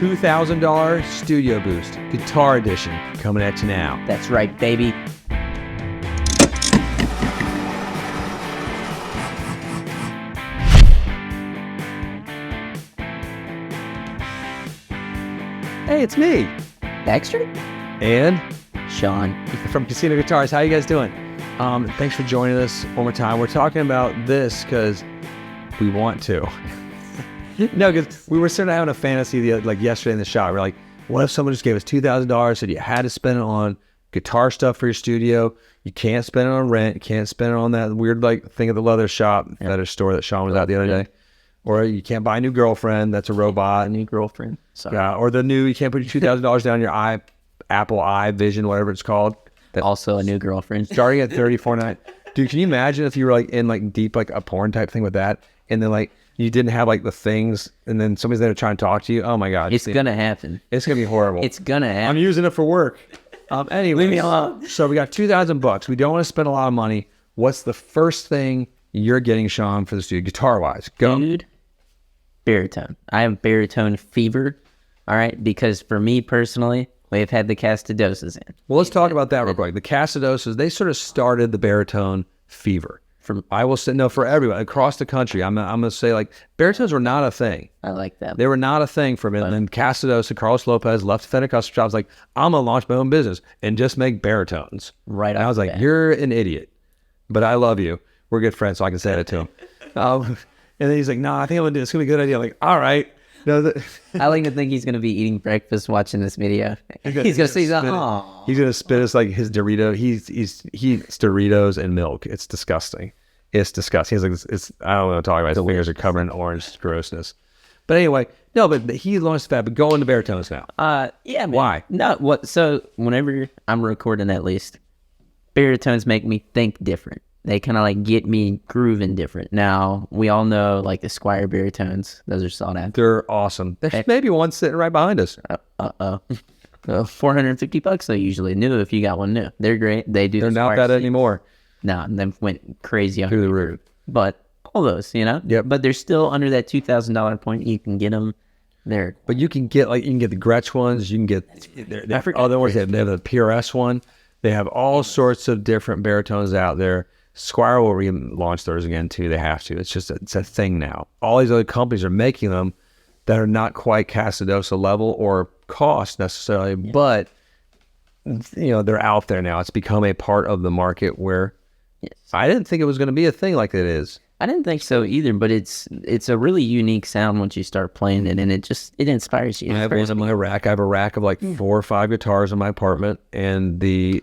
$2,000 Studio Boost Guitar Edition coming at you now. That's right, baby. Hey, it's me. Baxter? And Sean. from Casino Guitars. How you guys doing? Thanks for joining us one more time. We're talking about this because we want to. No, because we were sort of having a fantasy yesterday in the shop. We're like, what if someone just gave us $2,000, said you had to spend it on guitar stuff for your studio? You can't spend it on rent. You can't spend it on that weird thing at the leather shop, leather store that Sean was at the other day. Or you can't buy a new girlfriend. That's a robot. A new girlfriend. Sorry. Yeah, or you can't put your $2,000 down your Apple iVision, whatever it's called. Also a new girlfriend. Starting at $34.99. Dude, can you imagine if you were in deep a porn type thing with that, and then you didn't have the things, and then somebody's there trying to talk to you? Oh my God. It's gonna happen. It's gonna be horrible. It's gonna happen. I'm using it for work. Anyway, Leave me alone. So we got $2,000. We don't want to spend a lot of money. What's the first thing you're getting, Sean, for the studio, guitar-wise? Go. Dude, baritone. I have baritone fever. All right, because for me personally, we've had the Castadosas in. Well, let's talk about that real quick. The Castadosas, they sort of started the baritone fever. I will say, no, for everybody across the country. I'm gonna say baritones were not a thing. I like that. They were not a thing for me. And then Castadosa, Carlos Lopez left Fender Custom Shops. I'm gonna launch my own business and just make baritones. Right. And I was like, you're an idiot, but I love you. We're good friends, so I can say that to him. And then he's like, no, I think I'm gonna do it. It's gonna be a good idea. I'm like, all right. No, I like to think he's gonna be eating breakfast watching this video. He's gonna say, "Oh." He's gonna spit us his Dorito. He eats Doritos and milk. It's disgusting. It's disgusting. He's it's I don't know what to talk about. His fingers are covered in orange grossness. But anyway, no. But he launched that. But go into baritones now. Yeah. Man. Why? No. What? So whenever I'm recording, at least baritones make me think different. They kind of get me grooving different. Now, we all know the Squire baritones. Those are sought after. They're awesome. There's maybe one sitting right behind us. $450 though, usually new if you got one new. They're great. They're not that anymore. No, they went crazy on through the roof. But all those, Yep. But they're still under that $2,000 point. You can get them there. But you can get the Gretsch ones. You can get other ones. They have the PRS one. They have all sorts of different baritones out there. Squire will relaunch theirs again too. They have to. It's a thing now. All these other companies are making them that are not quite Casadosa level or cost necessarily, but they're out there now. It's become a part of the market where I didn't think it was going to be a thing like it is. I didn't think so either, but it's a really unique sound once you start playing it, and it inspires you. I have one in my rack. I have a rack of 4 or 5 guitars in my apartment, and the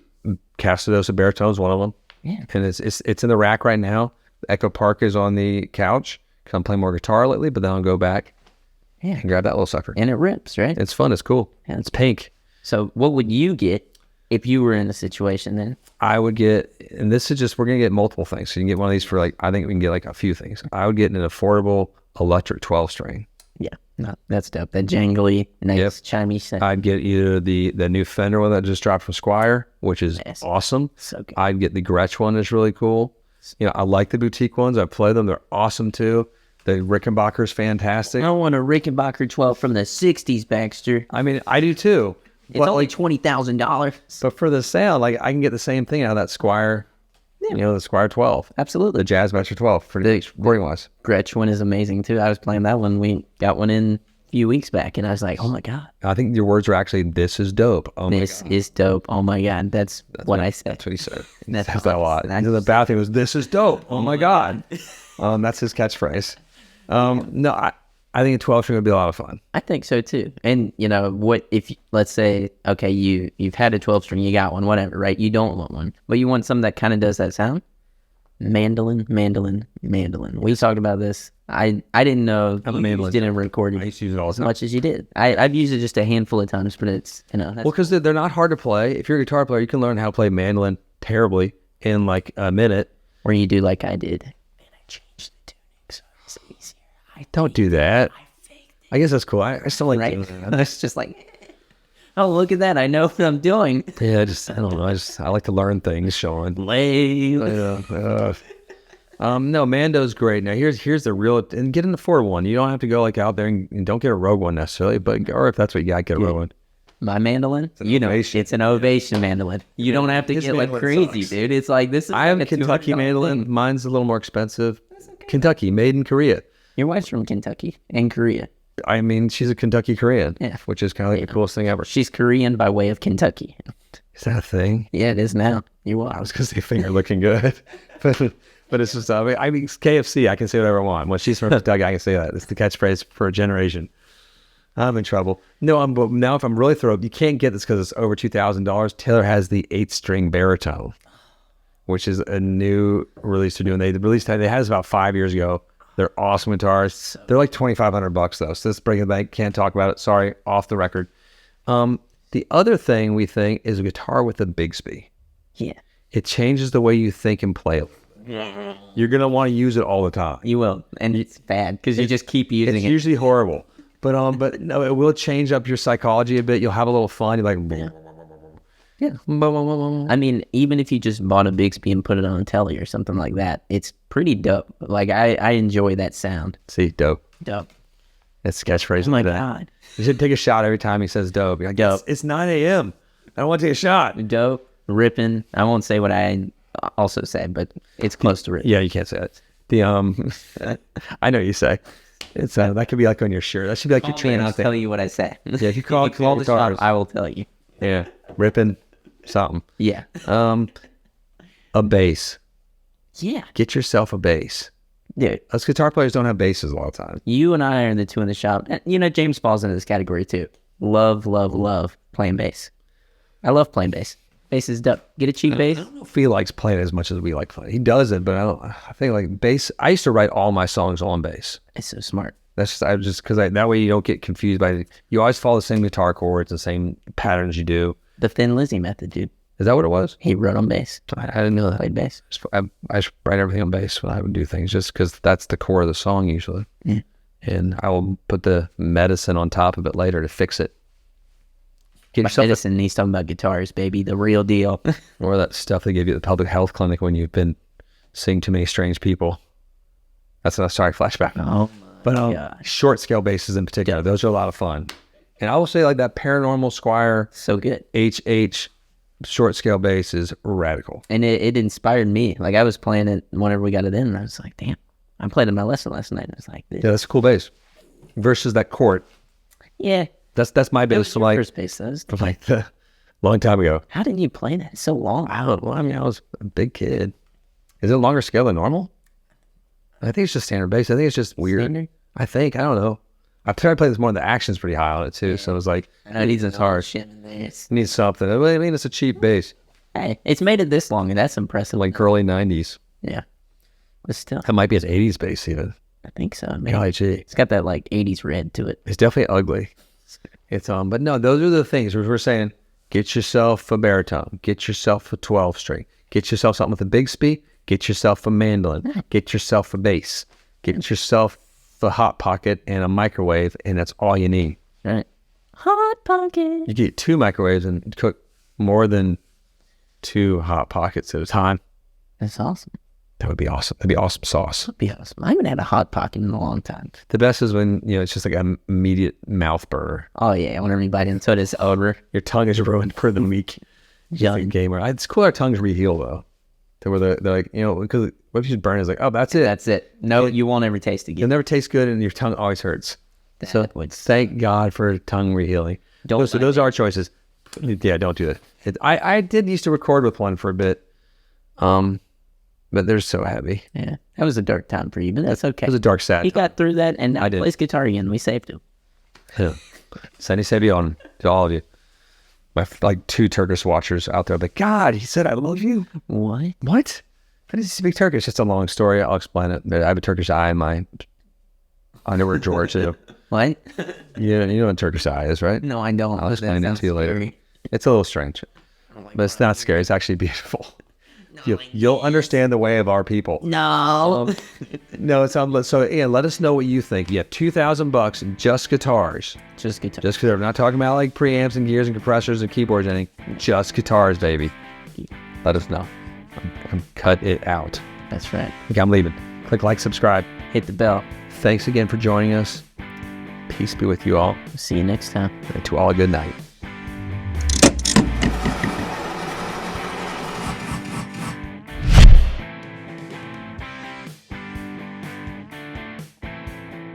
Casadosa baritone is one of them. Yeah, and it's in the rack right now. Echo Park is on the couch because I'm playing more guitar lately, but then I'll go back and grab that little sucker. And it rips, right? It's fun. It's cool. Yeah. It's pink. So what would you get if you were in a situation then? I would get, and this is we're going to get multiple things. So you can get one of these for I think we can get a few things. I would get an affordable electric 12-string. Yeah, no, that's dope. That jangly, nice, chimey sound. I'd get either the new Fender one that just dropped from Squire, which is awesome. So good. I'd get the Gretsch one, that's really cool. I like the boutique ones. I play them. They're awesome too. The Rickenbacker's fantastic. I want a Rickenbacker 12 from the 60s, Baxter. I mean, I do too. It's only $20,000. But for the sound, I can get the same thing out of that Squire, the Squire 12. Absolutely. The Jazzmaster 12 for the recording-wise. Gretsch one is amazing too. I was playing that one. We got one in a few weeks back, and I was like, oh my God. I think your words were actually, this is dope. Oh my God. This is dope. Oh my God. That's what I said. That's what he said. That's that a lot. The bathroom was, this is dope. Oh my God. That's his catchphrase. No, I think a 12-string would be a lot of fun. I think so too. And what if, let's say, okay, you've had a 12-string, you got one, whatever, right? You don't want one, but you want something that kind of does that sound. Mandolin. We talked about this. I didn't know you didn't record it. I used to use it all as much as you did. I've used it just a handful of times, but it's well, because they're not hard to play. If you're a guitar player, you can learn how to play mandolin terribly in a minute. Or you do like I did. And I changed the tuning so it's easier. Don't do that. I guess that's cool. I still like doing that. It's just oh, look at that. I know what I'm doing. Yeah, I don't know. I like to learn things, Sean. Lame. No, Mando's great. Now here's the real, and get an affordable one. You don't have to go like out there and don't get a Rogue one necessarily, but or if that's what you got, get a Rogue one. My mandolin, Ovation. it's an Ovation mandolin. You don't have to His get like mandolin crazy, sucks. dude. It's like this is. I have like a Kentucky $200 mandolin. thing. Mine's a little more expensive. Kentucky, made in Korea. Your wife's from Kentucky and Korea. I mean, she's a Kentucky Korean, Yeah. which is kind of like the coolest thing ever. She's Korean by way of Kentucky. Is that a thing? Yeah, it is now. You I are. was gonna say finger looking good, but it's just I mean KFC. I can say whatever I want. When she's from Kentucky, I can say that. It's the catchphrase for a generation. I'm in trouble. No, but now if I'm really thrilled, you can't get this because it's over $2,000. Taylor has the 8-string baritone, which is a new release they're doing. They released they had this about 5 years ago. They're awesome guitars. They're like $2,500 though. So let's bring it back. Can't talk about it. Sorry, off the record. The other thing we think is a guitar with a Bigsby. Yeah, It changes the way you think and play it. You're gonna want to use it all the time. you will, and it's bad because you just keep using It's it. usually horrible, but no, it will change up your psychology a bit. You'll have a little fun. You're like, yeah. I mean, even if you just bought a Bixby and put it on a telly or something like that, it's pretty dope. Like I enjoy that sound. See, dope. Dope. It's catchphrase. Oh my like that. god. You should take a shot every time he says dope. You're like, Dope. It's 9 a.m. I don't want to take a shot. Dope. Ripping. I won't say what I also said, but it's close to ripping. Yeah, you can't say that. The I know what you say. It's that could be like on your shirt. That should be like your Call me and I'll trans thing. tell you what I say. Yeah, if you call it Call the shop, guitars. I will tell you. Yeah, ripping something. Yeah. A bass. Yeah. Get yourself a bass. Dude, Us guitar players don't have basses a lot of time. you and I are the two in the shop. And, you know, James falls into this category too. Love playing bass. I love playing bass. Bass is dope. Get a cheap bass. I don't know if he likes playing as much as we like playing. He does it, but I think like bass. I used to write all my songs on bass. It's so smart. That's just because that way you don't get confused by. You always follow the same guitar chords, the same patterns you do. The Thin Lizzy method, dude. Is that what it was? He wrote on bass. I didn't know that. Played bass. I just write everything on bass when I would do things, just because that's the core of the song usually. Yeah. And I will put the medicine on top of it later to fix it. Get yourself Edison, he's talking about guitars, baby. The real deal. or that stuff they give you at the public health clinic when you've been seeing too many strange people. That's a sorry flashback. Oh, But gosh. short scale basses in particular, those are a lot of fun. And I will say like that Paranormal Squire so good. HH short scale bass is radical. And it inspired me. Like, I was playing it whenever we got it in, and I was like, damn. I played in my lesson last night, and I was like, Yeah, that's a cool bass. Versus that Court. yeah. That's my That bass was from your like first bass, though. from like the long time ago. How did you play that? It's so long. I don't know. I mean, I was a big kid. Is it a longer scale than normal? I think it's just standard bass. I think it's just weird. Standard? I think. I don't know. I've tried to play this more. The action's pretty high on it too. So it was like, I know it needs it's hard. shit in there. It needs something. I mean, it's a cheap bass. Hey, it's made it this long, and that's impressive. Like early 90s. Yeah. But still, That might be his 80s bass even. I think so. Maybe. Golly gee. It's got that, like, 80s red to it. It's definitely ugly. It's but no, those are the things we're saying. Get yourself a baritone. Get yourself a 12 string. Get yourself something with a Bigsby. Get yourself a mandolin. Get yourself a bass. Get yourself a hot pocket and a microwave, and that's all you need. All right. Hot pocket. You get 2 microwaves and cook more than 2 hot pockets at a time. That's awesome. That would be awesome. That'd be awesome sauce. That'd be awesome. I haven't had a hot pocket in a long time. The best is when it's just like an immediate mouth burner. Oh, yeah. Whenever you bite into it, it's over. Your tongue is ruined for the week. Young. Gamer. It's cool our tongues reheal though. Where they're like, because what if you just burn it? It's like, oh, that's it. That's it. No, you won't ever taste it You'll again. never taste good and your tongue always hurts. So would thank God for tongue rehealing. Don't So bite those are our choices. Yeah, don't do that. I did used to record with one for a bit. But they're so heavy. Yeah. That was a dark time for you, but that's okay. It was a dark, sad He time. got through that, and now I he did. plays guitar again. We saved him. Yeah. Seni seviyorum to all of you. My 2 Turkish watchers out there. Like, God, he said, I love you. What? What? How does he speak Turkish? It's just a long story. I'll explain it. I have a Turkish eye in my underwear drawer too. What? You know what a Turkish eye is, right? No, I don't. I'll explain it sounds to you later. scary. It's a little strange, but it's not scary. It's actually beautiful. You'll understand the way of our people. No. No, it's so. Ian, let us know what you think. You have $2,000, just guitars. Just guitar. Just guitars. We're not talking about like preamps and gears and compressors and keyboards or anything. Just guitars, baby. Let us know. Cut it out. That's right. Okay, I'm leaving. Click like, subscribe. Hit the bell. Thanks again for joining us. Peace be with you all. See you next time. And to all, a good night.